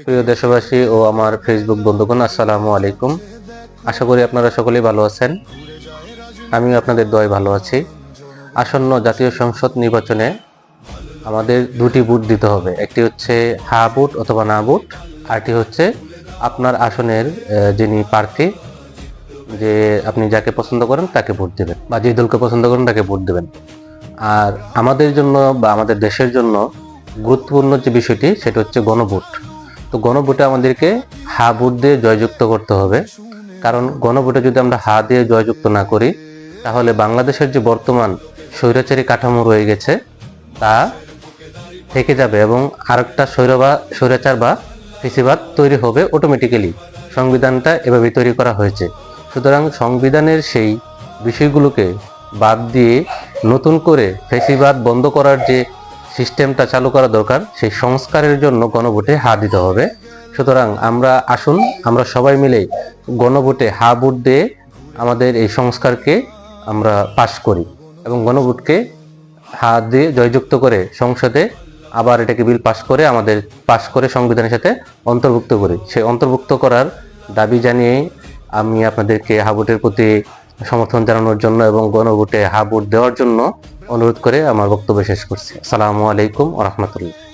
প্রিয় দেশবাসী ও আমার ফেসবুক বন্ধুগণ, আসসালামু আলাইকুম। আশা করি আপনারা সকলেই ভালো আছেন। আমিও আপনাদের দোয়ায় ভালো আছি। আসন্ন জাতীয় সংসদ নির্বাচনে আমাদের দুটি ভোট দিতে হবে। একটি হচ্ছে হা ভোট অথবা না ভোট, আরটি হচ্ছে আপনার আসনের যিনি প্রার্থী, যে আপনি যাকে পছন্দ করেন তাকে ভোট দেবেন, বা যে দলকে পছন্দ করেন তাকে ভোট দেবেন। আর আমাদের জন্য বা আমাদের দেশের জন্য গুরুত্বপূর্ণ যে বিষয়টি, সেটা হচ্ছে গণভোট। তো গণভোটে আমাদেরকে হা ভোট দিয়ে জয়যুক্ত করতে হবে। কারণ গণভোটে যদি আমরা হা দিয়ে জয়যুক্ত না করি, তাহলে বাংলাদেশের যে বর্তমান স্বৈরাচারী কাঠামো রয়ে গেছে তা থেকে যাবে এবং আরেকটা স্বৈরাচার বা ফেসিবাদ তৈরি হবে অটোমেটিক্যালি। সংবিধানটা এভাবে তৈরি করা হয়েছে। সুতরাং সংবিধানের সেই বিষয়গুলোকে বাদ দিয়ে নতুন করে ফেসিবাদ বন্ধ করার যে সিস্টেমটা চালু করা দরকার, সেই সংস্কারের জন্য গণভোটে হা দিতে হবে। সুতরাং আসুন আমরা সবাই মিলে গণভোটে হা ভোট দিয়ে আমাদের এই সংস্কারকে আমরা পাশ করি এবং গণভোটকে হা দিয়ে জয়যুক্ত করে সংসদে আবার এটাকে বিল পাশ করে সংবিধানের সাথে অন্তর্ভুক্ত করি। সেই অন্তর্ভুক্ত করার দাবি জানিয়ে আমি আপনাদেরকে হা ভোটের প্রতি সমর্থন জানানোর জন্য এবং গণভোটে হা ভোট দেওয়ার জন্য অনুরোধ করে আমার বক্তব্য শেষ করছি। আসসালামু আলাইকুম ওয়া রাহমাতুল্লাহ।